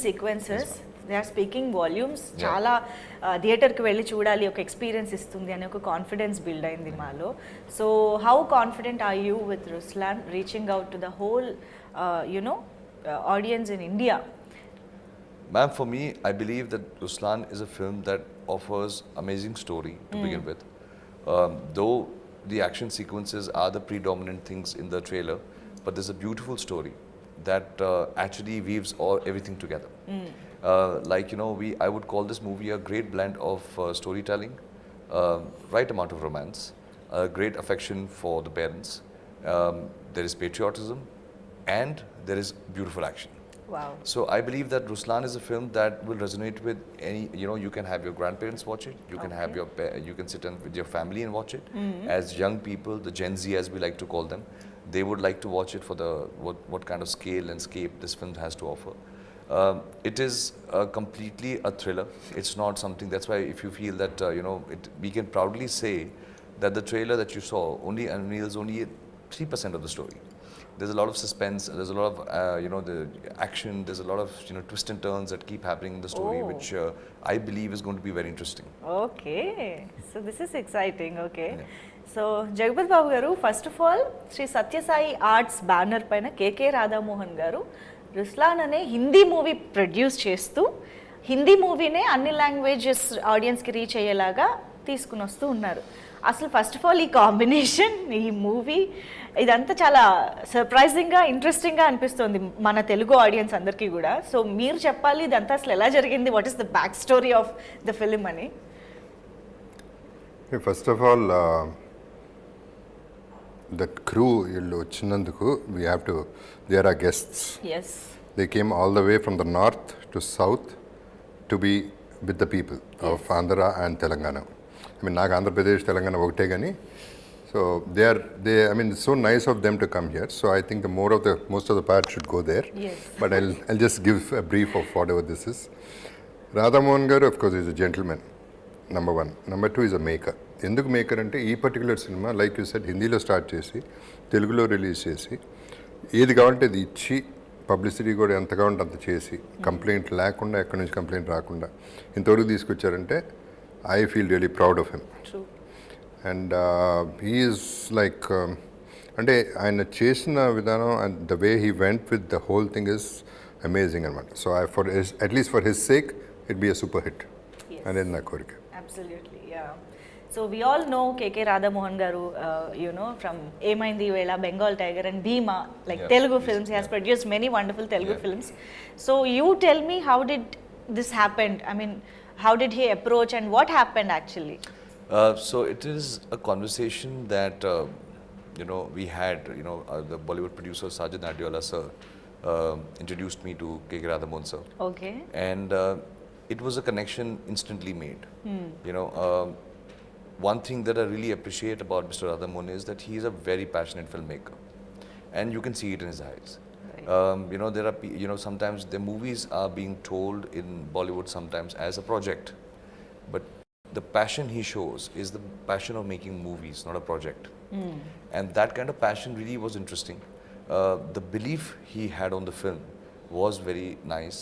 Sequences they are speaking volumes. చాలా థియేటర్కి వెళ్ళి చూడాలి, ఒక ఎక్స్పీరియన్స్ ఇస్తుంది అనే ఒక కాన్ఫిడెన్స్ బిల్డ్ అయింది మాలో. So how confident are you with Ruslaan reaching out to the whole audience in India? Ma'am, for me, I believe that Ruslaan is a film that offers amazing story to begin with. Though the action sequences are the predominant things in the trailer, but there's a beautiful story that actually weaves everything together. Like, I would call this movie a great blend of storytelling, right amount of romance, great affection for the parents, there is patriotism, and there is beautiful action. Wow. So I believe that Ruslaan is a film that will resonate with any, you can have your grandparents watch it, you can have you can sit with your family and watch it. As young people, the Gen Z as we like to call them, they would like to watch it for what kind of scale and scape this film has to offer. It is completely a thriller. It's not something, that's why if you feel that, we can proudly say that the trailer that you saw only unveils only 3% of the story. There's a lot of suspense, there's a lot of, the action, there's a lot of, twists and turns that keep happening in the story, which I believe is going to be very interesting. Okay, so this is exciting, okay. Yeah. So, Jagapathi Babu garu, first of all, Sri Satya Sai Arts banner paina KK Radha Mohan garu, Ruslaan ane Hindi movie produce chestu, Hindi movie ne anni languages audience ki reach ayyelaga తీసుకుని వస్తూ ఉన్నారు. అసలు first of all ఈ combination, ఈ movie ఇదంతా చాలా సర్ప్రైజింగ్గా ఇంట్రెస్టింగ్గా అనిపిస్తుంది మన తెలుగు ఆడియన్స్ అందరికీ కూడా. సో మీరు చెప్పాలి ఇదంతా అసలు ఎలా జరిగింది, what is the back story of the film అని. First of all the crew వీళ్ళు వచ్చినందుకు we have to, they are are guests. Yes, they came all the way from the north to south to be with the people of Andhra and Telangana. I mean, నాకు ఆంధ్రప్రదేశ్ తెలంగాణ ఒకటే కానీ, so I mean, it's so nice of them to come here. So I think most of the part should go there. Yes. But I'll just give a brief of whatever this is. Radha Mohan garu, of course, is a gentleman, number one. Number two, is a maker. ఎందుకు maker అంటే ఈ particular cinema like you said హిందీలో start చేసి తెలుగులో release చేసి ఏది కావాలంటే అది ఇచ్చి పబ్లిసిటీ కూడా ఎంత కావాలంటే అంత చేసి కంప్లైంట్ లేకుండా ఎక్కడి నుంచి కంప్లైంట్ రాకుండా ఇంతవరకు తీసుకొచ్చారంటే I feel really proud of him. True. And he is like, అంటే ఆయన చేసిన విధానం and the way he went with the whole thing is amazing అనమాట. So at least for his sake, it'd be a super hit. Yes. అనేది నా కోరిక. Absolutely, yeah. So we all know KK Radha Mohan garu, from Emaindi Vela, Bengal Tiger and Bhima, like Telugu films. He has produced many wonderful Telugu films. So you tell me, how did this happen? I mean, how did he approach and what happened actually? So it is a conversation that we had. The Bollywood producer Sajid Nadiola sir introduced me to KK Radha Mohan sir. Okay. And it was a connection instantly made. One thing that I really appreciate about Mr. Radha Mohan is that he is a very passionate filmmaker, and you can see it in his eyes. There are, sometimes the movies are being told in Bollywood sometimes as a project, but the passion he shows is the passion of making movies, not a project. And that kind of passion really was interesting. The belief he had on the film was very nice.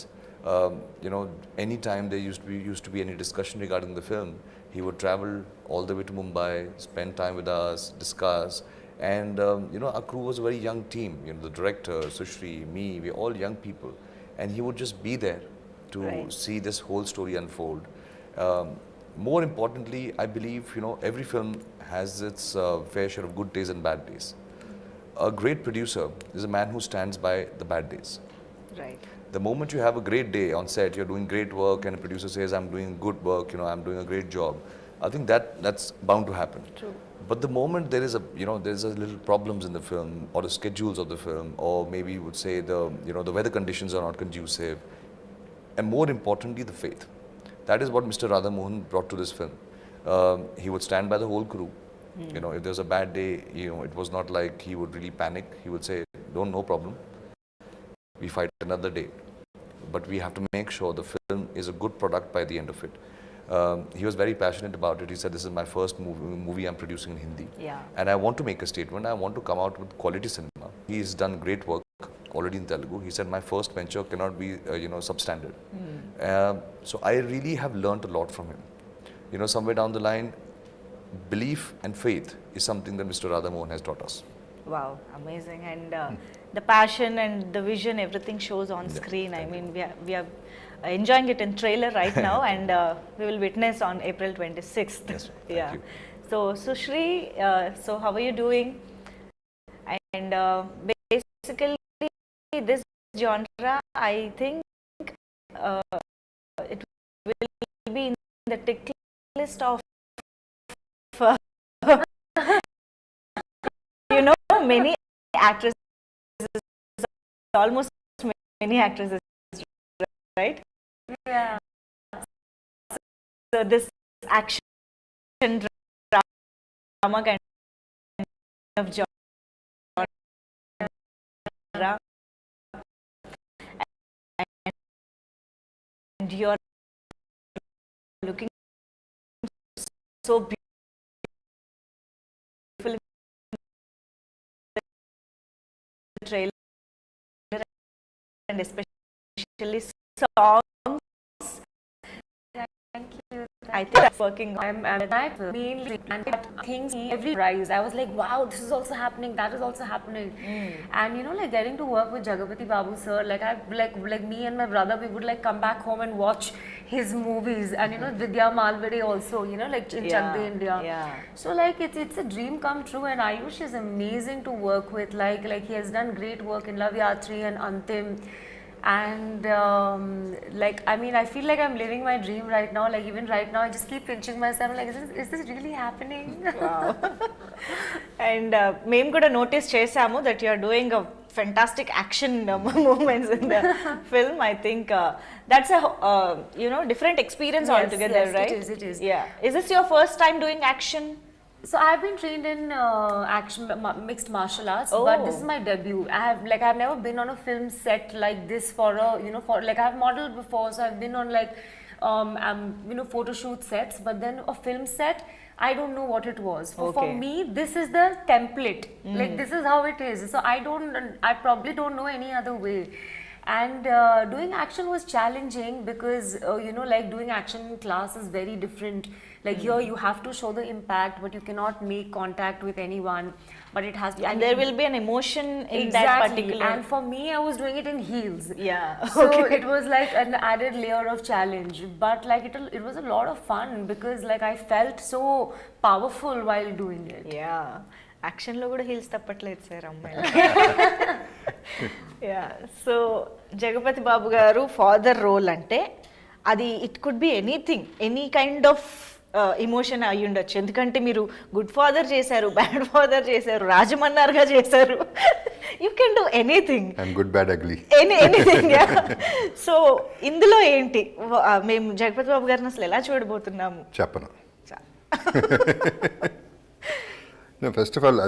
Anytime there used to be any discussion regarding the film, he would travel all the way to Mumbai, spend time with us, discuss. And our crew was a very young team. The director, Sushri, me, we're all young people, and he would just be there to see this whole story unfold. More importantly, I believe every film has its fair share of good days and bad days. A great producer is a man who stands by the bad days. Right. The moment you have a great day on set, you're doing great work, and a producer says, "I'm doing good work. I'm doing a great job." I think that's bound to happen. True. But the moment there is there's a little problems in the film, or the schedules of the film, or maybe you would say the weather conditions are not conducive, and more importantly, the faith. That is what Mr. Radha Mohan brought to this film. He would stand by the whole crew. If there's a bad day, it was not like he would really panic. He would say, no problem. We fight another day. But we have to make sure the film is a good product by the end of it. He was very passionate about it. He said, this is my first movie I'm producing in Hindi. Yeah. And I want to make a statement. I want to come out with quality cinema. He's done great work. already in Telugu. He said my first venture cannot be substandard. So I really have learned a lot from him. Somewhere down the line, belief and faith is something that Mr. Radha Mohan has taught us. Wow, amazing. And the passion and the vision, everything shows on screen. I mean, we are enjoying it in trailer right now, and we will witness on April 26th. Yes, thank Yeah. you. So Sushri, so how are you doing? And basically, this genre, I think it will be in the tick list of many actresses, almost many actresses, right? Yeah. So this action drama kind of genre, and you are looking so beautiful in the trailer, and especially songs. Thank you. I think that's working on. I'm mainly and things every rise. I was like, wow, this is also happening, that is also happening. And like getting to work with Jagapathi Babu sir, like I like me and my brother, we would like come back home and watch his movies, and Vidya Malvade also, like in Chak De India. Yeah. So like it's a dream come true, and Ayush is amazing to work with. Like he has done great work in Love Yatri and Antim. And I mean, I feel like I'm living my dream right now. Like even right now, I just keep pinching myself. Like, is this really happening? Wow. And మేము కూడా notice చేసాము that you are doing a fantastic action moments in the film. I think that's a different experience Yes, altogether, yes, right? it is. Yeah. Is this your first time doing action? So I've been trained in action mixed martial arts, Oh. but this is my debut. I've never been on a film set like this for I've modeled before, so I've been on photo shoot sets, but then a film set, I don't know what it was. For Okay. me, this is the template. Like this is how it is. So I probably don't know any other way. And doing action was challenging because doing action in class is very different. Like here you have to show the impact, but you cannot make contact with anyone, but it has to, And there will be an emotion in that exactly. particular. And for me, I was doing it in heels. Yeah. So it was like an added layer of challenge, but like it was a lot of fun because like I felt so powerful while doing it. Yeah. యాక్షన్లో కూడా heels తప్పట్లేదు sir అమ్మాయి. Yeah. So Jagapathi Babu గారు father role అంటే అది it could be anything, any kind of emotion అయ్యి ఉండొచ్చు. ఎందుకంటే మీరు గుడ్ ఫాదర్ చేశారు, బ్యాడ్ ఫాదర్ చేశారు, రాజమన్నార్గా చేశారు. You can do anything. And good bad ugly anything. So ఇందులో ఏంటి మేము జగపతి బాబు గారిని అసలు ఎలా చూడబోతున్నాము చెప్పను. No, first of all,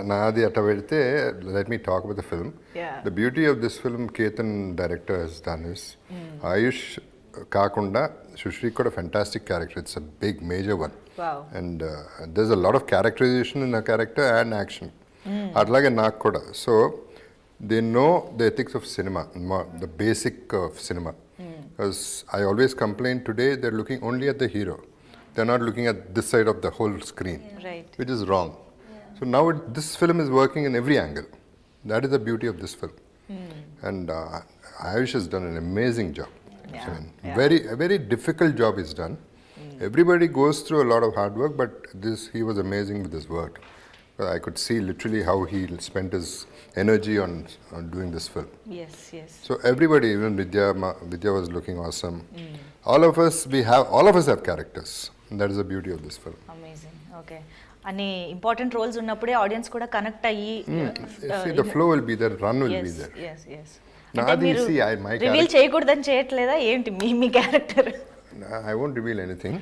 నాది అట్లా పెడితే let me talk about the film. Yeah. The beauty of this film, Ketan director has done is, Ayush కాకుండా Sushri got a fantastic character. It's a big major one. Wow. And there's a lot of characterization in the character and action. అట్లాగే నాకు కూడా. So they know the ethics of cinema, the basic of cinema. Because I always complain today they're looking only at the hero. They're not looking at this side of the whole screen. Right. Which is wrong. So now this film is working in every angle. That is the beauty of this film. And Ayush has done an amazing job. Yeah. I mean, a very difficult job he's done. Everybody goes through a lot of hard work, but he was amazing with his work. I could see literally how he spent his energy on doing this film. Yes, yes. So everybody, even Vidya was looking awesome. All of us have characters. And that is the beauty of this film. Amazing. Okay. అన్ని important roles ఉన్నప్పుడే audience కూడా connect అయ్యి See, the flow will be there, run will be there. Nadi, see, my reveal character, చేయకూడదని చేయట్లేదా ఏంటి మీ character? I won't reveal anything.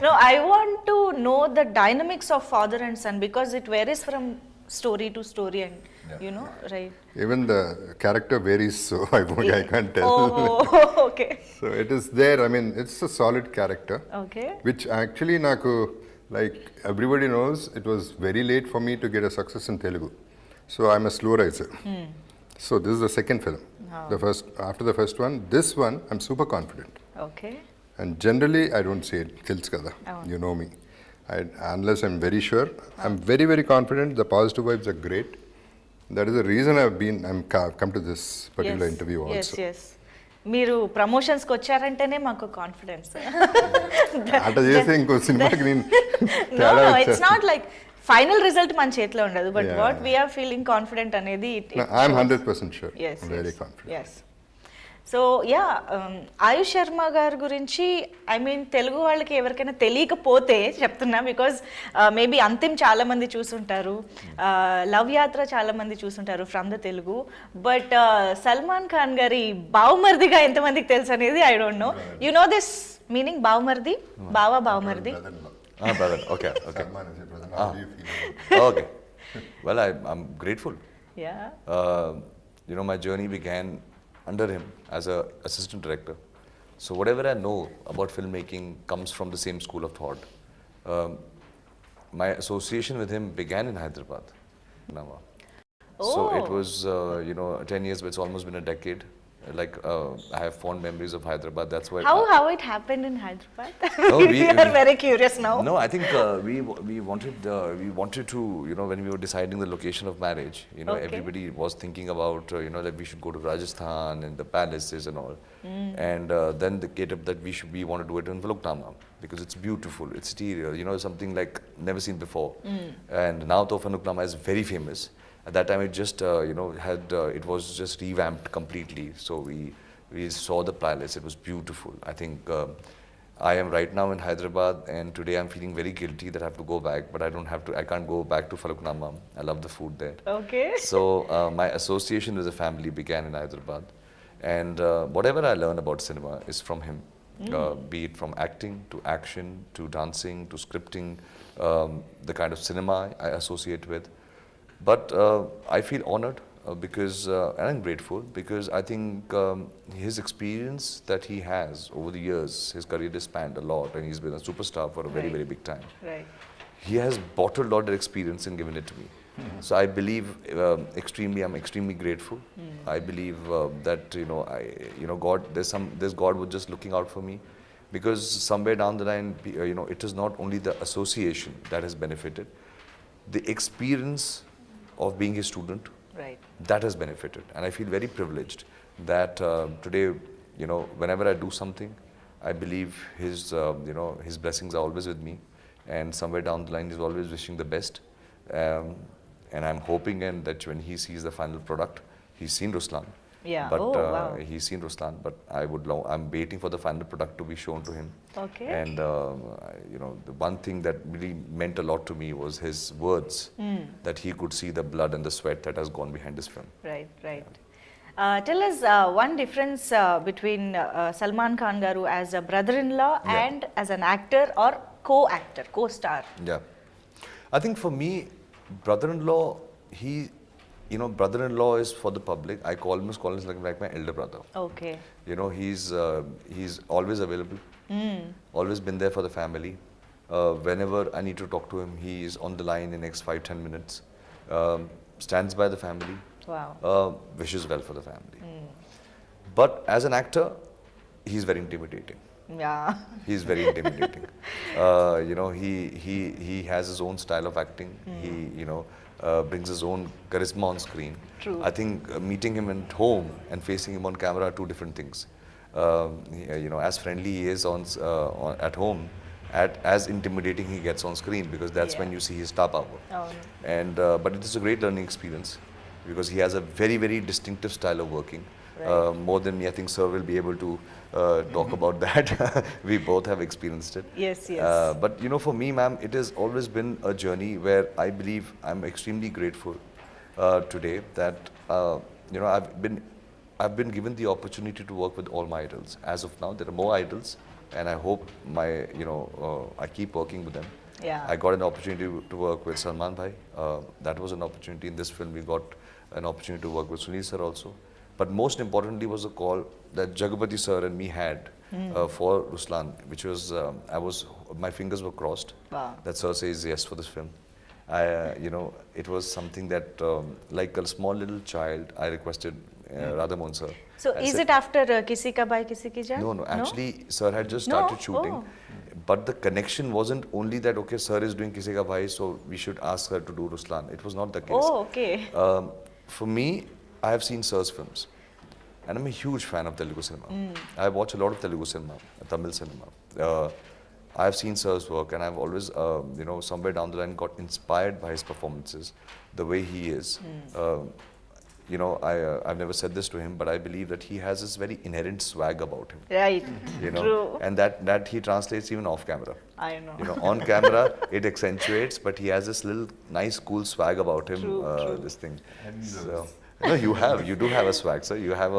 No, I want to know the dynamics of father and son because it varies from story to story and right? Even the character varies, so I can't tell. Oh, okay. So it is there. I mean, it's a solid character. Okay. Which actually, like everybody knows, it was very late for me to get a success in Telugu. So I'm a slow riser. So this is the second film. After the first one, this one I'm super confident. Okay And generally I don't say it. Tells kada. You know me. Unless I'm very sure, I'm very, very confident. The positive vibes are great. That is the reason I'm come to this particular interview also. Yes మీరు ప్రమోషన్స్కి వచ్చారంటేనే మాకు confidence అట్లా చేస్తే ఇంకో సినిమాకి నేను it's not like final result మన చేతిలో ఉండదు but what we are feeling confident అనేది I'm 100% sure. Very confident. Yes so yeah Ayush Sharma గారి గురించి ఐ మీన్ తెలుగు వాళ్ళకి ఎవరికైనా తెలియకపోతే చెప్తున్నా బికాజ్ మేబీ అంతిమ్ చాలా మంది చూసుంటారు లవ్ యాత్ర చాలా మంది చూసుంటారు from the Telugu but Salman Khan గారి బావమర్దిగా ఎంతమందికి తెలుసు అనేది I don't know you know this meaning బావమర్ది బావమర్ది Brother. Okay. Salman is your brother. How do you feel? Okay. Well, I'm grateful. Yeah My journey began under him as a assistant director. So whatever I know about filmmaking comes from the same school of thought. My association with him began in Hyderabad. So it was 10 years, but it's almost been a decade. I have fond memories of Hyderabad. That's why. How it happened in Hyderabad? No, we are very curious now. No, I think we wanted to, when we were deciding the location of marriage, Okay. everybody was thinking about, that we should go to Rajasthan and the palaces and all. And then they get up that we want to do it in Faluknama because it's beautiful, it's stereo, something like never seen before. And now Faluknama is very famous. At that time, it just it was just revamped completely. So we saw the palace. It was beautiful. I think I am right now in Hyderabad, and today I'm feeling very guilty that I have to go back, but I don't have to. I can't go back to Faluknama. I love the food there. Okay. So my association with the family began in Hyderabad, and whatever I learn about cinema is from him. Be it from acting to action to dancing to scripting, the kind of cinema I associate with. But I feel honored because, and I'm grateful because I think his experience that he has over the years, his career has spanned a lot, and he's been a superstar for a very, very big time. Right. He has bottled all that experience and given it to me. So I believe I'm extremely grateful. I believe that God, there's God was just looking out for me, because somewhere down the line, it is not only the association that has benefited, the experience of being his student, Right. that has benefited. And I feel very privileged that today, whenever I do something, I believe his blessings are always with me, and somewhere down the line he's always wishing the best. And I'm hoping that when he sees the final product, he's seen Ruslaan. Yeah. But wow. he's seen Ruslaan, but I'm waiting for the final product to be shown to him. Okay. And the one thing that really meant a lot to me was his words, that he could see the blood and the sweat that has gone behind this film. Right. Tell us one difference between Salman Khan garu as a brother-in-law and as an actor or co-actor, co-star. Yeah. I think for me, brother-in-law, brother-in-law is for the public. I almost call him like my elder brother. Okay. He's always available, always been there for the family. Whenever I need to talk to him, he is on the line in the next 5-10 minutes, stands by the family, Wow. wishes well for the family. But as an actor, he's very intimidating. Yeah. He's very intimidating. He has his own style of acting. He brings his own charisma on screen. True. I think meeting him at home and facing him on camera are two different things. As friendly he is at home, as intimidating he gets on screen, because that's when you see his star power. Oh. And but it is a great learning experience, because he has a very, very distinctive style of working. Right. More than me, I think Sir will be able to talk about that. We both have experienced it. Yes. But for me, ma'am, it has always been a journey where I believe I'm extremely grateful today that I've been given the opportunity to work with all my idols. As of now, there are more idols, and I hope I keep working with them. Yeah. I got an opportunity to work with Salman bhai. That was an opportunity. In this film, we got an opportunity to work with Sunil sir also. But most importantly was a call that Jagapathi sir and me had for Ruslaan, which was my fingers were crossed. Wow. That sir says yes for this film, It was something that, like a small little child, I requested Radhamohan sir. So I is said, it after Kisi Ka Bhai Kisi Ki Jaan? No, actually, sir had just started No? shooting. Oh. But the connection wasn't only that, okay, sir is doing Kisi Ka Bhai, so we should ask her to do Ruslaan. It was not the case. Oh, okay. For me, I have seen sir's films. And I'm a huge fan of Telugu cinema. I watch a lot of Telugu cinema, Tamil cinema. I've seen sir's work, and I've always, somewhere down the line got inspired by his performances, the way he is. I've never said this to him, but I believe that he has this very inherent swag about him. Right. True. And that he translates even off camera. I know. On camera it accentuates, but he has this little nice, cool swag about him. True. This thing. So, no, you do have a swag, sir. You have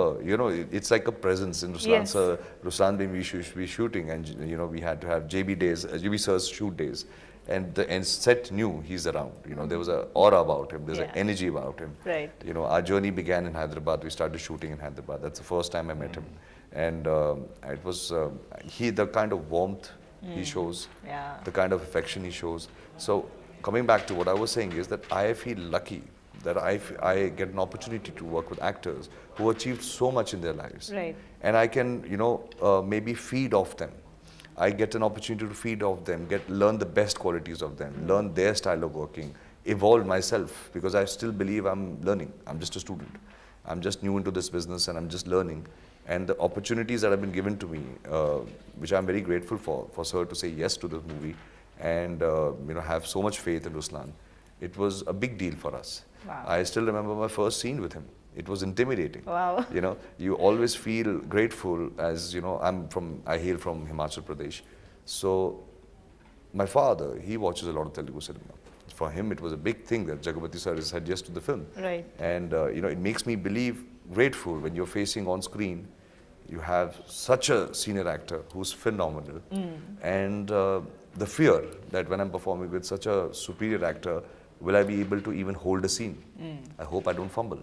it's like a presence in Ruslaan. Yes. Sir, Ruslaan being we should be shooting, and we had to have JB days, JB sir's shoot days, and set knew he's around. There was an aura about him. There's an energy about him. Right. Our journey began in Hyderabad. We started shooting in Hyderabad. That's the first time I met him, and it was the kind of warmth he shows, Yeah. the kind of affection he shows. So coming back to what I was saying is that I feel lucky that I get an opportunity to work with actors who achieved so much in their lives. Right. And I can, maybe feed off them. I get an opportunity to feed off them, learn the best qualities of them, learn their style of working, evolve myself, because I still believe I'm learning. I'm just a student. I'm just new into this business and I'm just learning. And the opportunities that have been given to me, which I'm very grateful for sir to say yes to this movie and have so much faith in Ruslaan. It was a big deal for us. Wow. I still remember my first scene with him. It was intimidating. Wow. You always feel grateful as, I hail from Himachal Pradesh. So my father, he watches a lot of Telugu cinema. For him, it was a big thing that Jagapathi sir said yes to the film. Right. And, it makes me grateful when you're facing on screen, you have such a senior actor who's phenomenal. And the fear that when I'm performing with such a superior actor, will I be able to even hold a scene? I hope I don't fumble.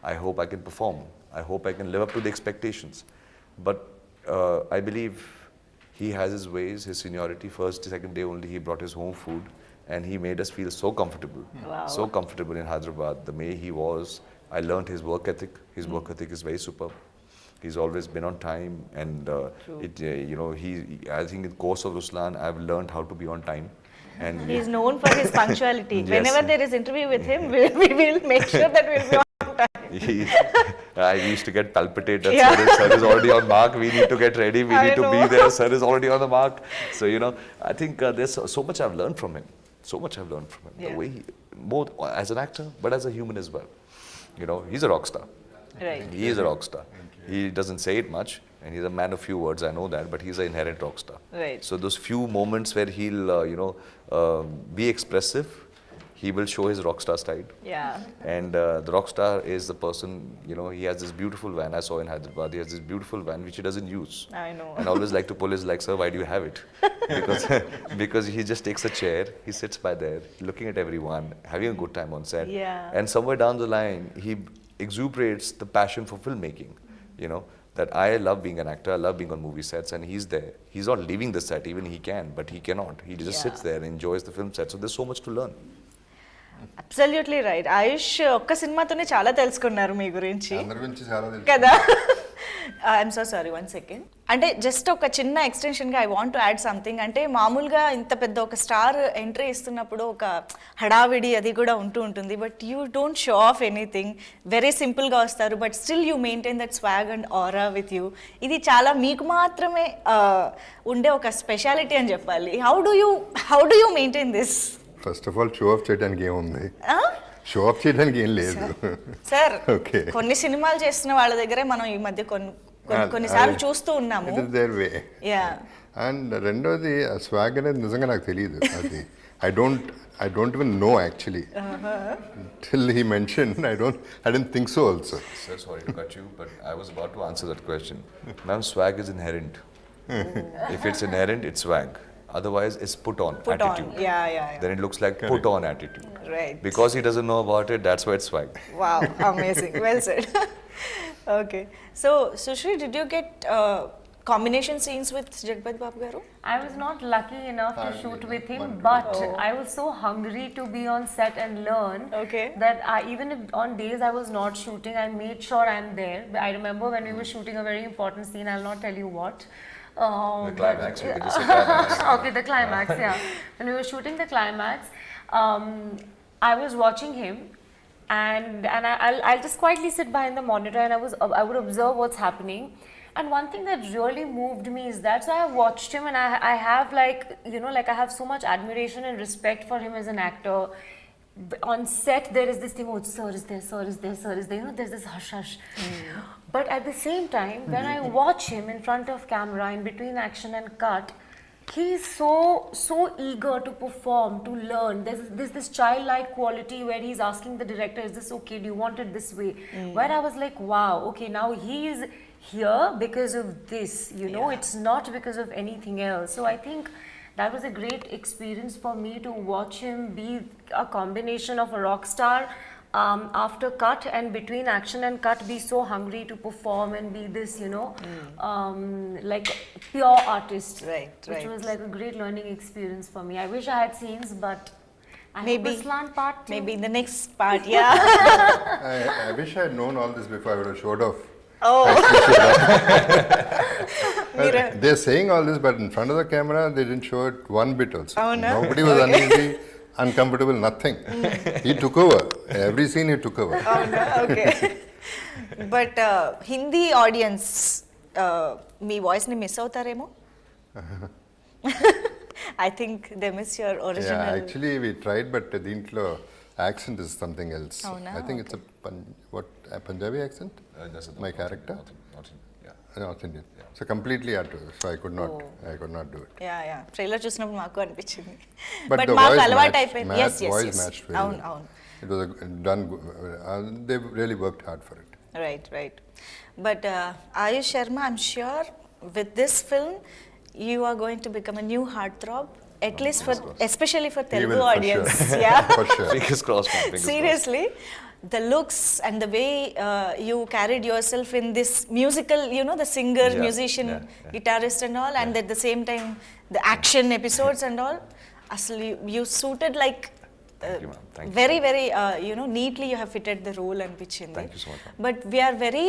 I hope I can perform. I hope I can live up to the expectations. But I believe he has his ways, his seniority. First, second day only, he brought his home food and he made us feel so comfortable. Wow. So comfortable in Hyderabad, the way he was. I learned his work ethic. His work ethic is very superb. He's always been on time, and I think in the course of Ruslaan, I've learned how to be on time. And He's known for his punctuality. Yes. Whenever there is interview with him, we will make sure that we'll be on time. I used to get palpitated. Yeah. Sir is already on mark. We need to get ready. We I need to know. be there. Sir is already on the mark. So, I think there's so much I've learned from him. So much I've learned from him. Yeah. The way both as an actor, but as a human as well. He's a rock star. Right. He is a rock star. He doesn't say it much, and he's a man of few words, I know that, but he's an inherent rock star. Right. So those few moments where he'll, be expressive, he will show his rock star side. Yeah. And the rock star is the person, he has this beautiful van, I saw in Hyderabad, he has this beautiful van which he doesn't use. I know. And I always like to pull his leg, sir, why do you have it? Because he just takes a chair, he sits by there, looking at everyone, having a good time on set. Yeah. And somewhere down the line, he exuberates the passion for filmmaking, that I love being an actor, I love being on movie sets, and he's there. He's not leaving the set, even he can, but he cannot. He just sits there and enjoys the film set. So there's so much to learn. Absolutely right. Ayush ఒక్క సినిమాతోనే చాలా తెలుసుకున్నారు మీ గురించి అందరి గురించి చాలా తెలుసు. కదా. I'm so sorry, 1 second. అంటే జస్ట్ ఒక చిన్న ఎక్స్టెన్షన్గా I want to add something. అంటే మామూలుగా ఇంత పెద్ద ఒక స్టార్ ఎంట్రీ ఇస్తున్నప్పుడు ఒక హడావిడి అది కూడా ఉంటుంది. But you don't show off anything, very సింపుల్గా వస్తారు, but still you maintain that swag and aura with you. ఇది చాలా మీకు మాత్రమే ఉండే ఒక స్పెషాలిటీ అని చెప్పాలి. How do you maintain this? First of all show off చేయడానికి ఏముంది, షో ఆఫ్ చేయడానికి ఏం లేదు సార్. ఓకే, కొన్ని సినిమాలు చేస్తున్న వాళ్ళ దగ్గరే మనం ఈ మధ్య కొన్నిసార్లు చూస్తూ ఉన్నాము. It is there way. Yeah. And రెండోది ఆ స్వాగ్ అనేది నిజంగా నాకు తెలియదు. అది I don't even know actually till he mention. I didn't think so also. Sir, sorry to cut you, but I was about to answer that question. Ma'am, swag is inherent. If it's inherent, it's swag. Otherwise, it's put on attitude. Yeah. Then it looks like put on attitude. Right. Because he doesn't know about it, that's why it's swag. Wow, amazing. Well said. Okay. So, Sushri, did you get combination scenes with Jagapathi Babu garu? I was not lucky enough to Hardly, shoot no. with him, One but Oh. I was so hungry to be on set and learn Okay. that even if on days I was not shooting, I made sure I'm there. I remember when we were shooting a very important scene, I'll not tell you what. The climax, you can just say climax. Okay, the climax, yeah. When we were shooting the climax, I was watching him, and I'll just quietly sit behind the monitor and I would observe what's happening. And one thing that really moved me is that, so I watched him and I have like, you know, like I have so much admiration and respect for him as an actor. On set, there is this thing, oh, sir is there, sir is there, sir is there, you know, there's this hush hush. But at the same time, when I watch him in front of camera, in between action and cut, he's so eager to perform, to learn. There's this childlike quality where he's asking the director, is this okay, do you want it this way? Where I was like, wow, okay, now he's here because of this, you know, it's not because of anything else. So I think that was a great experience for me to watch him be a combination of a rock star, after cut and between action and cut, be so hungry to perform and be this, you know, like pure artist. Right, Which right. was like a great learning experience for me. I wish I had scenes, but I Maybe. hope Ruslaan part 2. Maybe in the next part, yeah. I wish I had known all this before I would have showed off. Oh. They're saying all this, but in front of the camera, they didn't show it one bit also. Oh, no? Nobody was uneasy, uncomfortable, nothing. He took over. Every scene he took over. Oh no, okay. But Hindi audience, me voice ని miss అవుతారేమో. I think they miss your original. Yeah, actually we tried, but దీంట్లో accent is something else. Oh, no? I think it's a Punjabi accent. That's My character? Not in, yeah. North Indian. So completely had to. So I could not do it. Yeah trailer చూసినప్పుడు మాకు అనిపించింది. But but the మాకు voice అలవాటు matched, అయిపోయింది. voice matched very అవును well. అవును. It was done. They really worked hard for it. Right. But Ayush Sharma, I'm sure with this film, you are going to become a new heartthrob, at least for, especially for He Telugu will, for audience. sure. Yeah. For sure. Fingers crossed, man. Fingers Seriously, the looks and the way you carried yourself in this musical, you know, the singer, Yeah, musician, yeah. guitarist and all, and at the same time, the action episodes and all, actually you suited like Thank you, ma'am. Thank you. very, you know, neatly you have fitted the role అనిపించింది. Thank you so much, ma'am. But we are very,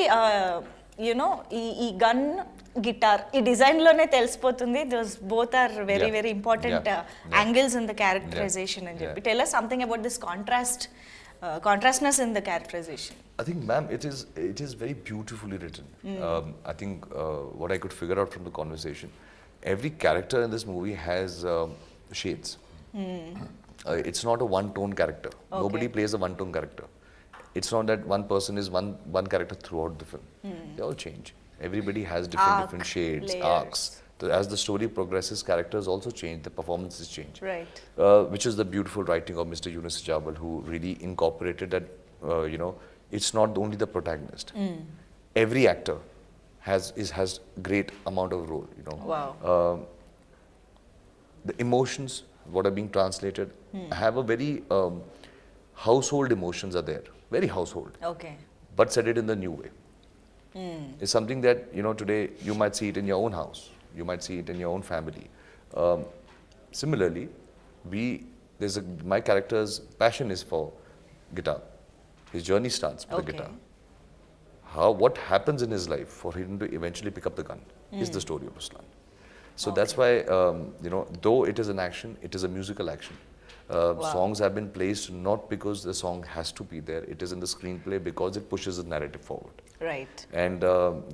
you know, ఈ gun guitar ఈ design లోనే తెలిసిపోతుంది. Those both are very Yeah. Important Yeah. Angles in the characterization అని చెప్పి. Tell us something about this contrastness in the characterization. I think, ma'am, it is very beautifully written. I think what I could figure out from the conversation, every character in this movie has shades. It's not a one-tone character. Okay. Nobody plays a one-tone character. It's not that one person is one character throughout the film. They all change. Everybody has different shades, layers. arcs. As the story progresses, characters also change, the performances change. Right. Which is the beautiful writing of Mr. Yunus Jabal, who really incorporated that, you know, it's not only the protagonist. Every actor has great amount of role, you know. Wow. The emotions, what are being translated, have a very household emotions are there, very household, Okay. but said it in the new way. It's something that, you know, today you might see it in your own house, you might see it in your own family. Similarly, my character's passion is for guitar. His journey starts with the Okay. guitar. What happens in his life for him to eventually pick up the gun is the story of Ruslaan. So that's why, you know, though it is an action, it is a musical action. Songs have been placed not because the song has to be there, it is in the screenplay because it pushes the narrative forward. Right. And,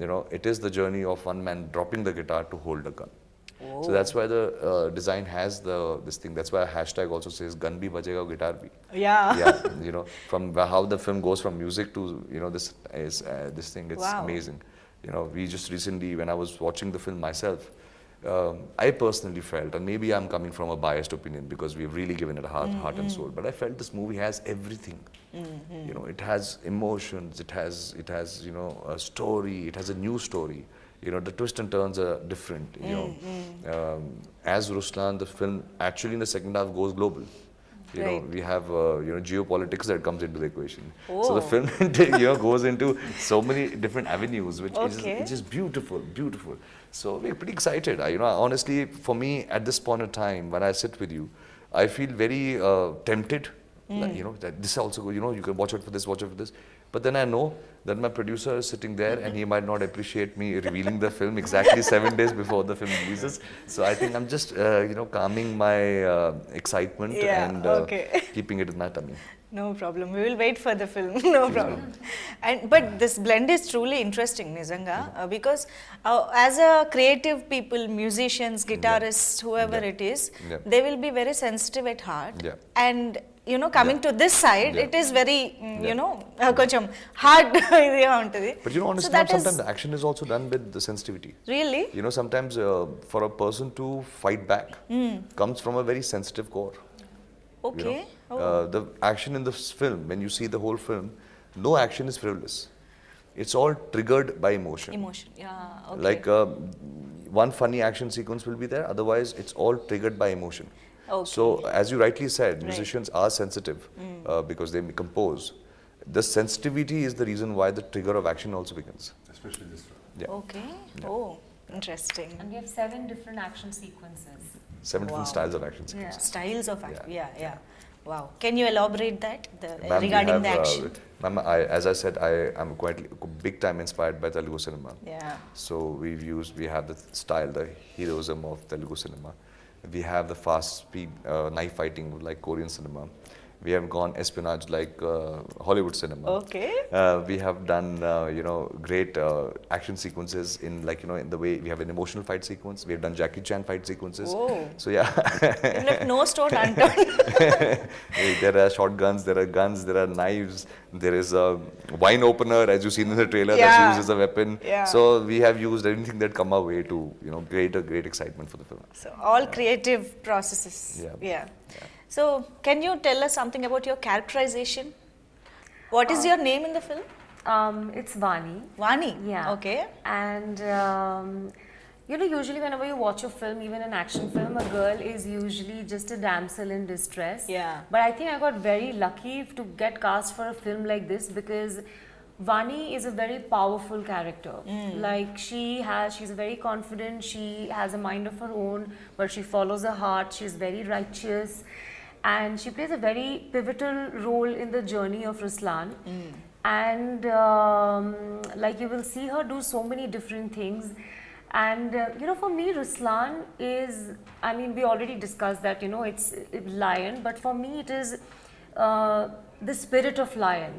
you know, it is the journey of one man dropping the guitar to hold the gun. So that's why the design has this thing. That's why a hashtag also says gun bhi bajega, guitar bhi. Yeah. Yeah, you know, from how the film goes from music to, you know, this thing, it's Wow. amazing. You know, we just recently, when I was watching the film myself, I personally felt, and maybe I'm coming from a biased opinion because we've really given it a heart and soul, but I felt this movie has everything. You know, it has emotions, it has, you know, a story, it has a new story. You know, the twists and turns are different. You know, as Ruslaan, the film actually in the second half goes global. You know, Right. we have geopolitics that comes into the equation. So Oh. the film goes into so many different avenues, which Okay. is just beautiful, beautiful. So we're pretty excited. Honestly, for me at this point of time, when I sit with you, I feel very tempted. Like, that this also, you can watch out for this, watch out for this. But then I know that my producer is sitting there and he might not appreciate me revealing the film exactly 7 days before the film releases. So I think I'm just, calming my excitement Yeah, and okay. keeping it in my tummy. No problem. We will wait for the film. No problem. But this blend is truly interesting, Nizanga, because as a creative people, musicians, guitarists, whoever Yeah. it is, Yeah. they will be very sensitive at heart. Yeah. And coming to this side, Yeah. it is very, కొంచెం hard ఇదిగా ఉంటుంది. But honestly, that is sometimes the action is also done with the sensitivity. really Sometimes for a person to fight back comes from a very sensitive core. okay. The action in this film, when you see the whole film, no action is frivolous. It's all triggered by emotion. Emotion. Yeah. Okay. Like one funny action sequence will be there, otherwise it's all triggered by emotion. Okay. So as you rightly said, musicians are sensitive because they compose. The sensitivity is the reason why the trigger of action also begins. Especially this one. Yeah. Okay. Oh, interesting. And we have 7 different action sequences. 7 different Wow. styles of action sequence. Yeah. Styles of action. Yeah. Wow. Can you elaborate that Ma'am, we regarding have, the action? Ma'am, as I said, I am quite big time inspired by Telugu cinema. Yeah. So we have the style, the heroism of Telugu cinema. We have the fast speed knife fighting like Korean cinema. We have gone espionage like Hollywood cinema. Okay. We have done great action sequences in in the way we have an emotional fight sequence. We have done Jackie Chan fight sequences. Oh. So yeah. You left no stone unturned. There are shotguns, there are guns, there are knives, there is a wine opener as you seen in the trailer that's Yeah. used as a weapon. Yeah. So we have used anything that come our way to great excitement for the film. So all creative processes. Yeah. So can you tell us something about your characterization? What is your name in the film? It's Vani. Vani. Yeah. Okay. And usually whenever you watch a film, even an action film, a girl is usually just a damsel in distress. Yeah. But I think I got very lucky to get cast for a film like this because Vani is a very powerful character. Like she's very confident, she has a mind of her own, but she follows her heart, she's very righteous. And she plays a very pivotal role in the journey of Ruslaan. And like you will see her do so many different things. And for me, Ruslaan is, we already discussed that, it's lion, but for me it is the spirit of lion.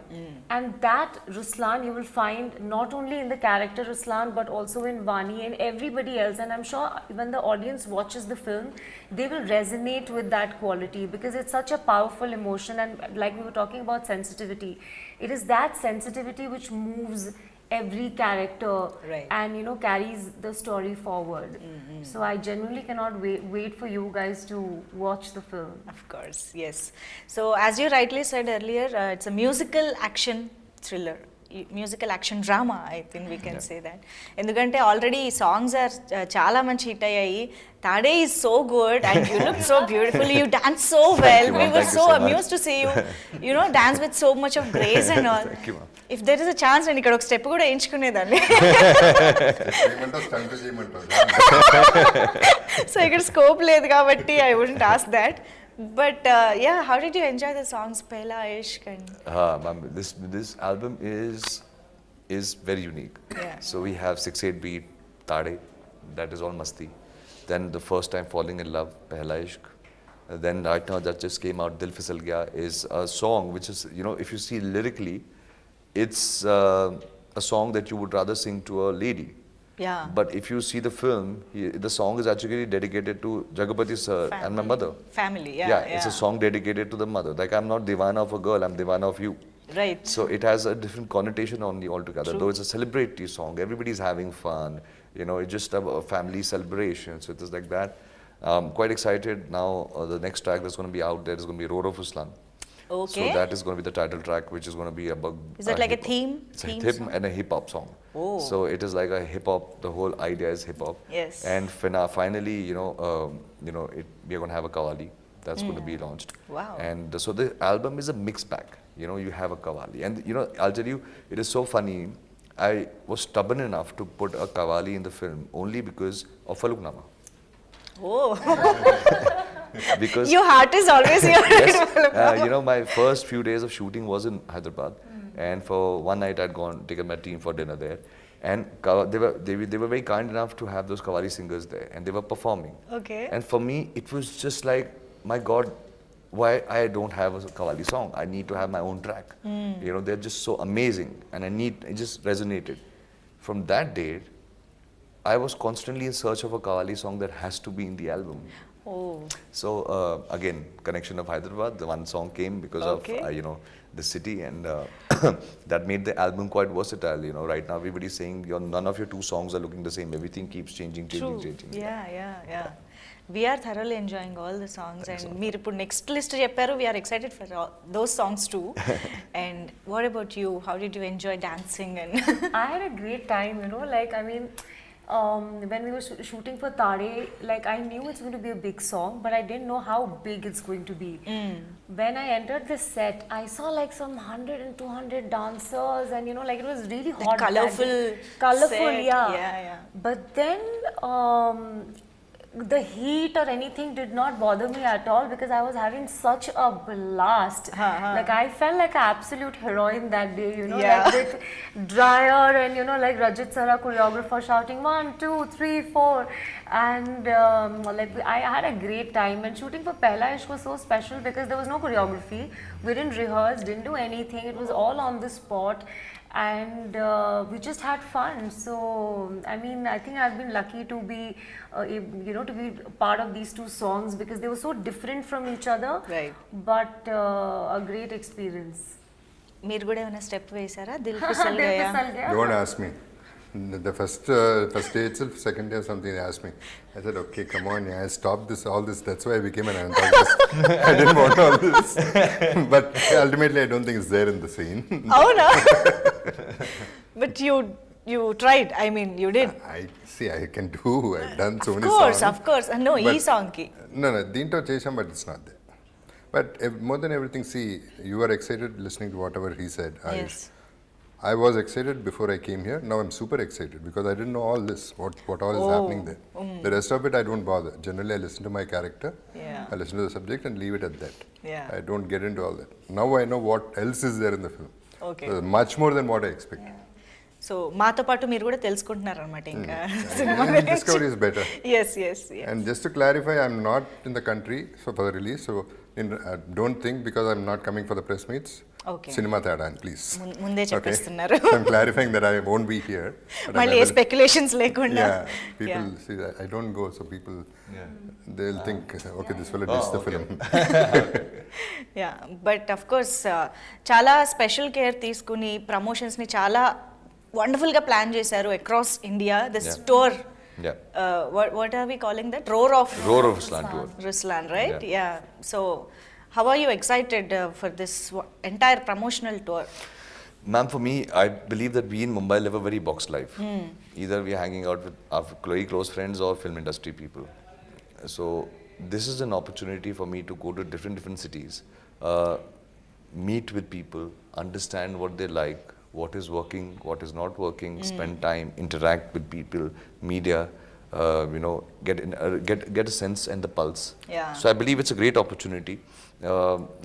And that Ruslaan you will find not only in the character Ruslaan, but also in Vani and everybody else. And I'm sure when the audience watches the film, they will resonate with that quality because it's such a powerful emotion. And like we were talking about sensitivity, it is that sensitivity which moves every character Right. and carries the story forward. So I genuinely cannot wait for you guys to watch the film. Of course, yes. So as you rightly said earlier, it's a musical action thriller. Musical action drama, I think we can say that. ఎందుకంటే already songs are చాలా మంచి hit అయ్యాయి. Tade is so good and you look so beautiful. You dance so well. you, We ma'am. were Thank you so so much. amused to see you dance with so much of grace and all. Thank you, ma'am. If there is a chance, నేను ఇక్కడ ఒక step కూడా వేయించుకునేదాన్ని. చేయమంటావు stunt చేయమంటావు so ఇక్కడ scope లేదు కాబట్టి I wouldn't ask that. But yeah, how did you enjoy the songs Pehla Ishq and Ma'am, this album is very unique. Yeah. So we have 6/8 beat Tade, that is all masti. Then the first time falling in love, Pehla Ishq. Then right now that just came out, Dil Fisal Gaya, is a song which is, if you see lyrically, it's a song that you would rather sing to a lady. yeah. But if you see the film, the song is actually dedicated to Jagapathi sir and my mother. Family, It's a song dedicated to the mother. Like, I'm not divana of a girl, I'm divana of you. Right. So it has a different connotation on the altogether. Though it's a celebratory song, everybody's having fun. It's just a family celebration. So it is like that. Quite excited now. The next track that's going to be out there is going to be Roar of Ruslaan. Okay. So that is going to be the title track, which is going to be about. Is that like a hip-hop. theme? It's Theme a hip song? and a hip hop song. Oh. So it is like a hip hop. The whole idea is hip hop. Yes. And finally, we are going to have a Kawali. that's going to be launched. Wow. And so the album is a mixed bag. You know, you have a Qawwali. And you know, I'll tell you, it is so funny. I was stubborn enough to put a Qawwali in the film only because of Faluknama. Oh, Because your heart is always here. yes, you know, my first few days of shooting was in Hyderabad, and for one night I'd taken my team for dinner there, and they were very kind enough to have those Qawwali singers there, and they were performing. Okay. And for me, it was just like, my God, why I don't have a Qawwali song? I need to have my own track. You know, they're just so amazing, and it just resonated. From that day, I was constantly in search of a Qawwali song that has to be in the album. Oh, So again, connection of Hyderabad, the one song came because Okay. of, you know, the city, and that made the album quite versatile. You know, right now everybody's saying none of your two songs are looking the same. Everything keeps changing. true. Yeah. We are thoroughly enjoying all the songs, and మీరు ఇప్పుడు next list చెప్పారు. We are excited for those songs too. And what about you? How did you enjoy dancing? And I had a great time, you know, like, I mean, when we were shooting for Tare, like, I knew it's going to be a big song, but I didn't know how big it's going to be. When I entered the set, I saw like some 100 and 200 dancers, and you know, like, it was really hot. that colourful day. Colourful, set. Yeah. But then, the heat or anything did not bother me at all because I was having such a blast. Like, I felt like an absolute heroine that day, you know, Yeah. like with dryer and, you know, like Rajat Sara, choreographer, shouting 1, 2, 3, 4. And like, I had a great time. And shooting for Pehla Ishq was so special because there was no choreography. We didn't rehearse, didn't do anything. It was all on the spot. And we just had fun. So, I mean, I think I've been lucky to be, you know, to be part of these two songs because they were so different from each other. Right. But a great experience. మీరు కూడా ఏమైనా step వేసారా? Dil ఫిసల్ Dil Gaya. Fisal Gaya. Don't ask me. The first day itself, second day or something, they asked me. I said, okay, come on, yeah, I stopped all this. That's why I became an antagonist. I didn't want all this. But ultimately, I don't think it's there in the scene. అవునా? But you tried. I mean, you did. I can do. I've done so many songs. Of course. No, ఈ But- song కి. No, దీంట్లో చేశాం, but it's not there. But more than everything, see, you were excited listening to whatever he said. Yes. I was excited before I came here. Now I'm super excited because I didn't know all this, what all is happening there. The rest of it, I don't bother. Generally, I listen to my character, Yeah. I listen to the subject and leave it at that. Yeah. I don't get into all that. Now I know what else is there in the film. Okay. Much more than what I expected. So మాతో పాటు మీరు కూడా తెలుసుకుంటున్నారు అనమాట ఇంకా cinema Discovery is better. Yes And just to clarify, I'm not in the country for the release, so don't think because I'm not coming for the press meets. Okay. Cinema Thadan, please. ముందే చెప్పేస్తున్నారు. I'm clarifying that I won't be here. but I'm మళ్ళీ ఏ available. Speculations లేకుండా. Yeah, people see that I don't go, so people they'll think, okay, this fellow did the film. Yeah but of course చాలా special care తీసుకుని ప్రమోషన్స్ని చాలా వండర్ఫుల్గా plan చేశారు across India this tour. Yeah. What are we calling that? Roar of Ruslaan tour. Ruslaan, right? Yeah. So, how are you excited for this entire promotional tour? Ma'am, for me, I believe that we in Mumbai live a very boxed life. Either we are hanging out with our very close friends or film industry people. So this is an opportunity for me to go to different cities, meet with people, understand what they like, what is working, what is not working, spend time, interact with people, media, you know, get a sense and the pulse. Yeah. So I believe it's a great opportunity.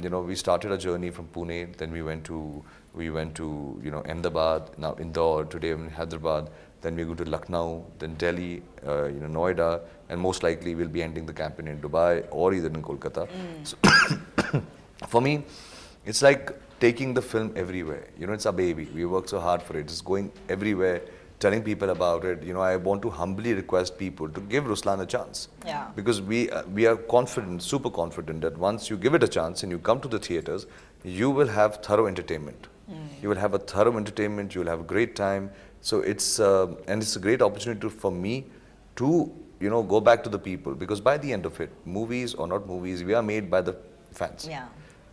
You know, we started a journey from Pune, then we went to you know, Ahmedabad, now Indore, today in Hyderabad, then we go to Lucknow, then Delhi, you know, Noida, and most likely we'll be ending the campaign in Dubai or either in Kolkata. So for me, it's like taking the film everywhere. You know, it's our baby. We work so hard for it. It's going everywhere, telling people about it. You know, I want to humbly request people to give Ruslaan a chance. Yeah. Because we are confident, super confident that once you give it a chance and you come to the theaters, you will have thorough entertainment. You will have a thorough entertainment. You will have a great time. So it's a great opportunity for me to, you know, go back to the people, because by the end of it, movies or not movies, we are made by the fans. Yeah.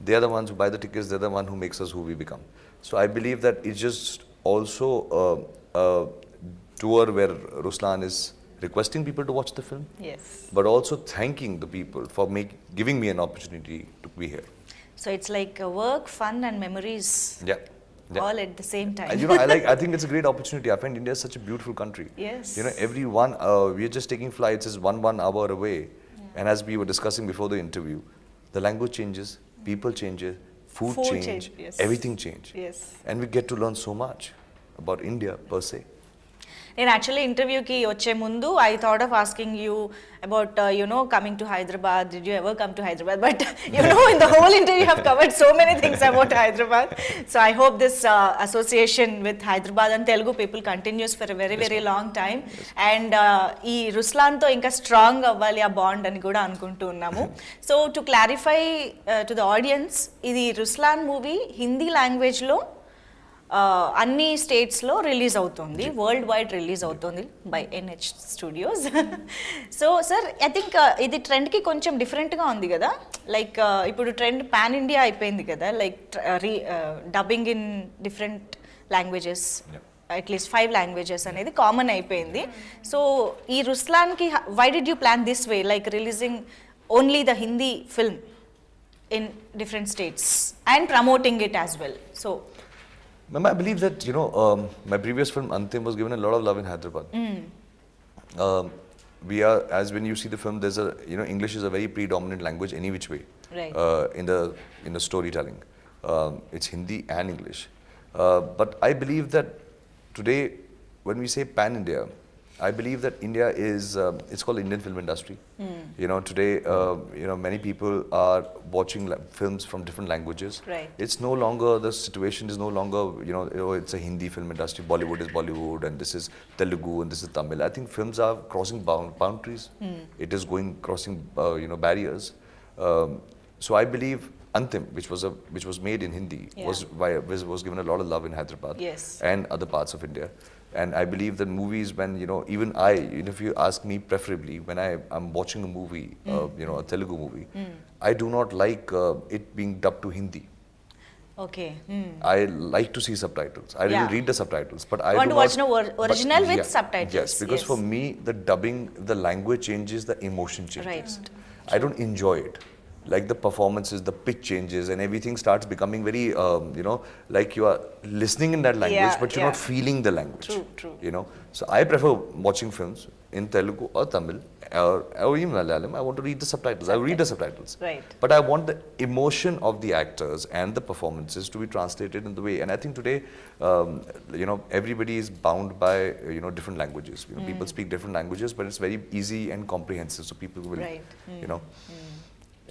They are the ones who buy the tickets. They're the one who makes us who we become. So I believe that it's just also a tour where Ruslaan is requesting people to watch the film, Yes. but also thanking the people for giving me an opportunity to be here. So it's like work, fun, and memories Yeah. Yeah. all at the same time. And, I think it's a great opportunity. I find India is such a beautiful country. Yes. Everyone, we're just taking flights is one hour away. And as we were discussing before the interview, the language changes, people changes, food change, yes. everything change. Yes. And we get to learn so much about India per se. నేను actually ఇంటర్వ్యూకి వచ్చే ముందు I thought of asking you about coming to Hyderabad did you ever come to Hyderabad but in the whole interview have covered so many things about Hyderabad so I hope this association with Hyderabad and Telugu people continuous for a very very long time and ఈ రుస్లాన్తో ఇంకా strong అవ్వాలి ఆ bond అని కూడా అనుకుంటూ ఉన్నాము so to clarify to the audience ఇది Ruslaan movie Hindi లాంగ్వేజ్లో అన్ని స్టేట్స్లో రిలీజ్ అవుతుంది వరల్డ్ వైడ్ రిలీజ్ అవుతుంది by NH studios so sir I think ఇది ట్రెండ్కి కొంచెం డిఫరెంట్గా ఉంది కదా లైక్ ఇప్పుడు ట్రెండ్ పాన్ ఇండియా అయిపోయింది కదా like dubbing in different languages at least 5 languages అనేది కామన్ అయిపోయింది సో ఈ రుస్లాన్కి why did you plan this way like releasing only the Hindi film in different states and promoting it as well so Ma'am, I believe that, my previous film, Antim, was given a lot of love in Hyderabad. We are, as when you see the film, there's a, English is a very predominant language any which way. Right. In the storytelling. It's Hindi and English. But I believe that today, when we say pan-India, I believe that India is, it's called Indian film industry. Today, many people are watching films from different languages. Right. It's no longer, the situation is no longer, it's a Hindi film industry, Bollywood is Bollywood, and this is Telugu, and this is Tamil. I think films are crossing boundaries. It is crossing, barriers. So I believe Antim, which was made in Hindi, was given a lot of love in Hyderabad and other parts of India. And I believe that movies, when even if you ask me preferably, when I'm watching a movie, a Telugu movie, I do not like it being dubbed to Hindi. Okay. I like to see subtitles. I really read the subtitles, but I want do to watch not, original with subtitles. Yes, because for me, the dubbing, the language changes, the emotion changes. Right. I don't enjoy it. Like the performances, the pitch changes, and everything starts becoming very, like you are listening in that language, but you're not feeling the language. True. So I prefer watching films in Telugu or Tamil or even Malayalam. I want to read the subtitles. I read the subtitles. Right. But I want the emotion of the actors and the performances to be translated in the way. And I think today, everybody is bound by, different languages. People speak different languages, but it's very easy and comprehensive. So people will,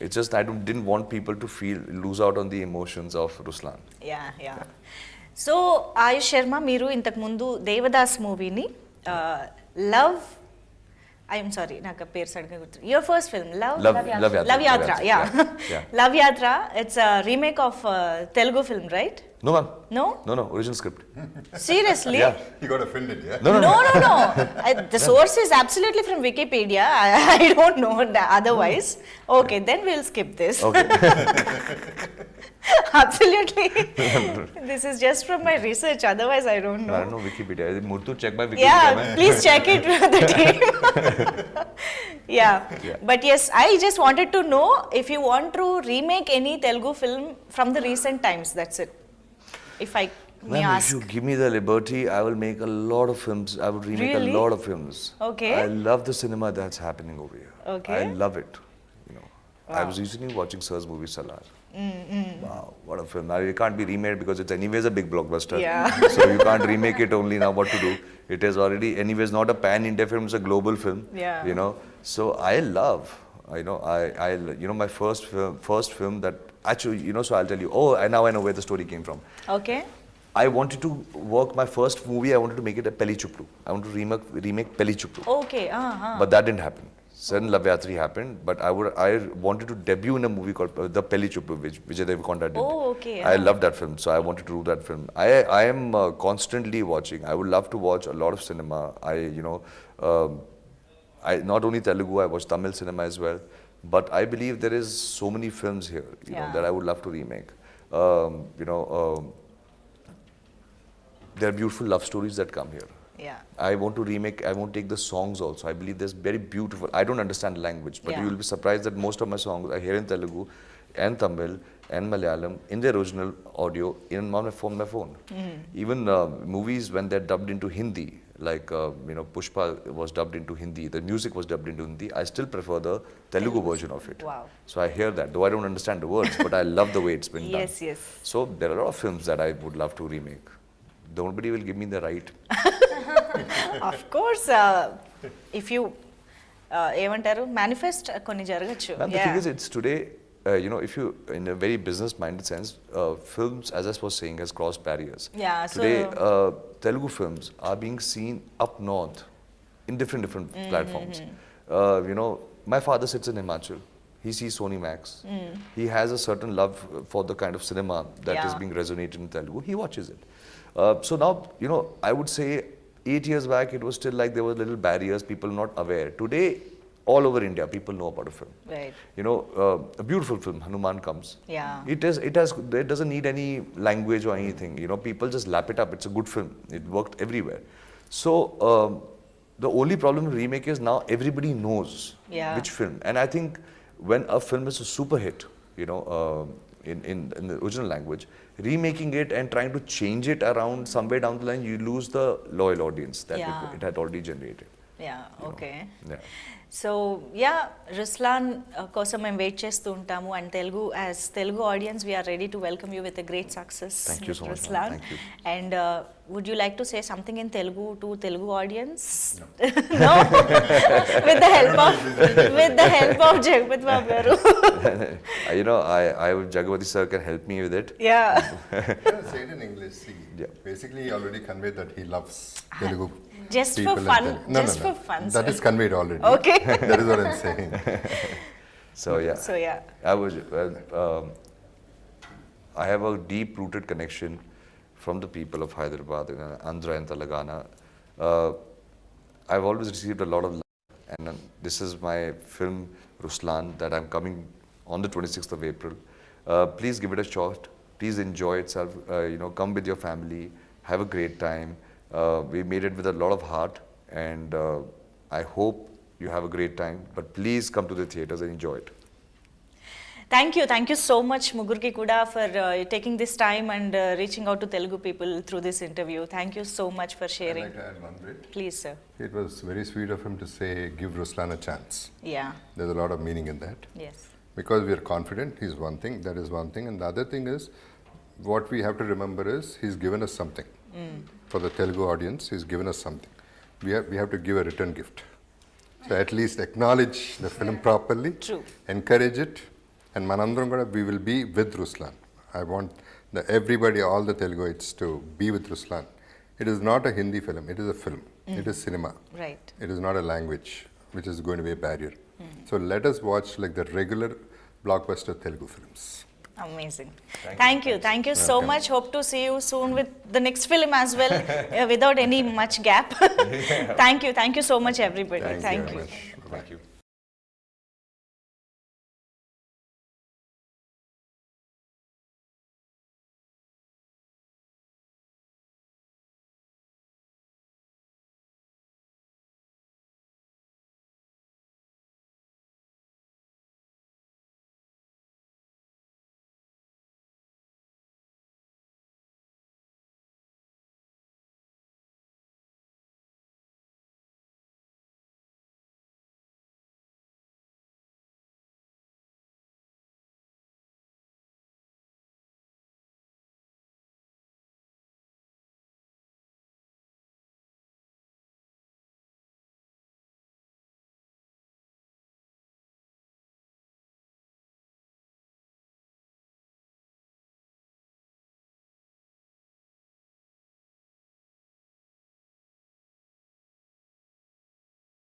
It's just I didn't want people to lose out on the emotions of Ruslaan. Yeah. So Ayush Sharma మీరు ఇంతకు ముందు దేవదాస్ మూవీని love I'm sorry నాకు పేరు సడన్గా గుర్తు your first film love యాత్ర love యాత్ర it's remake of Telugu film right No, ma'am. No, original script. Seriously? Yeah. You got offended, yeah? No. The source is absolutely from Wikipedia. I don't know otherwise. Okay, then we'll skip this. Okay. Absolutely. This is just from my research. Otherwise, I don't know. I don't know Wikipedia. Murthu, check my Wikipedia. Yeah, please check it with the team. Yeah. But yes, I just wanted to know if you want to remake any Telugu film from the recent times. That's it. If I may Ma'am, ask. if you give me the liberty, I will make a lot of films. I would remake Really? a lot of films. Okay. I love the cinema that's happening over here. Okay. I love it. I was recently watching Sir's movie Salar. Wow, what a film. Now it can't be remade because it's anyways a big blockbuster. Yeah. So you can't remake it only now. What to do? It is already anyways not a pan-India film. It's a global film. Yeah. So I love. My first film that actually, so I'll tell you. Oh, now I know where the story came from. Okay. I wanted to work my first movie. I wanted to make it a Peli Chuplu. I want to remake Peli Chuplu. Okay. But that didn't happen. Sudden Love Yatri happened, but I wanted to debut in a movie called The Peli Chuplu, which Vijay Deverakonda did. Oh, okay. I love that film, so I wanted to do that film. I am constantly watching. I would love to watch a lot of cinema. I not only Telugu, I watch Tamil cinema as well. But I believe there is so many films here, that I would love to remake. There are beautiful love stories that come here. Yeah. I want to remake, I want to take the songs also. I believe there's very beautiful, I don't understand the language, but Yeah. you will be surprised that most of my songs are here in Telugu and Tamil and Malayalam in their original audio on my phone. Even movies when they're dubbed into Hindi, like Pushpa was dubbed into Hindi, the music was dubbed into Hindi, I still prefer the Telugu version of it. Wow. So I hear that, though I don't understand the words, but I love the way it's been done. Yes. So there are a lot of films that I would love to remake. Nobody will give me the right. Of course, if you ఏమంటారు manifest కొన్ని జరగచ్చు. And the thing is, it's today, if you, in a very business-minded sense, films, as I was saying, has crossed barriers. Yeah, Today, Telugu films are being seen up north in different platforms. My father sits in Himachal. He sees Sony Max. He has a certain love for the kind of cinema that is being resonated in Telugu. He watches it. So now, I would say 8 years back, it was still like there were little barriers, people not aware. Today, all over India, people know about a film. Right. A beautiful film, Hanuman comes. Yeah. It doesn't need any language or anything. People just lap it up. It's a good film. It worked everywhere. So the only problem with remake is now everybody knows which film. And I think when a film is a super hit, in the original language, remaking it and trying to change it around somewhere down the line, you lose the loyal audience that it had already generated. Yeah, okay. Yeah. So Ruslaan కోసం మేము wait చేస్తూ ఉంటాము and as Telugu audience we are ready to welcome you with great success Ruslaan and would you like to say something in Telugu to Telugu audience no with the help of Jagapathi Babu garu I Jagapathi sir can help me with it. Yeah. Say it in English. See, basically he already conveyed that he loves Telugu. Just for fun. For fun. That is conveyed already. Okay. That is what I'm saying. So yeah. I have a deep-rooted connection from the people of Hyderabad, Andhra and Telangana. I've always received a lot of love, and this is my film Ruslaan that I'm coming on the 26th of April. Please give it a shot. Please enjoy itself. Come with your family. Have a great time. We made it with a lot of heart, and I hope you have a great time. But please come to the theaters and enjoy it. Thank you so much, Mugurki Kuda, for taking this time and reaching out to Telugu people through this interview. Thank you so much for sharing. I'd like to add one bit. Please, sir. It was very sweet of him to say, give Ruslaan a chance. Yeah. There's a lot of meaning in that. Yes. Because we are confident, he's one thing, that is one thing. And the other thing is, what we have to remember is, he's given us something. For the Telugu audience, he's given us something. We have to give a return gift. So at least acknowledge the film properly. True. Encourage it. And Manandram Gada, we will be with Ruslaan. I want everybody, all the Teluguites to be with Ruslaan. It is not a Hindi film, it is a film. It is cinema. Right. It is not a language, which is going to be a barrier. So let us watch like the regular blockbuster Telugu films. Amazing. Thank you so much. Hope to see you soon with the next film as well, without any much gap. Thank you so much, everybody. Thank you very you. much. Thank you.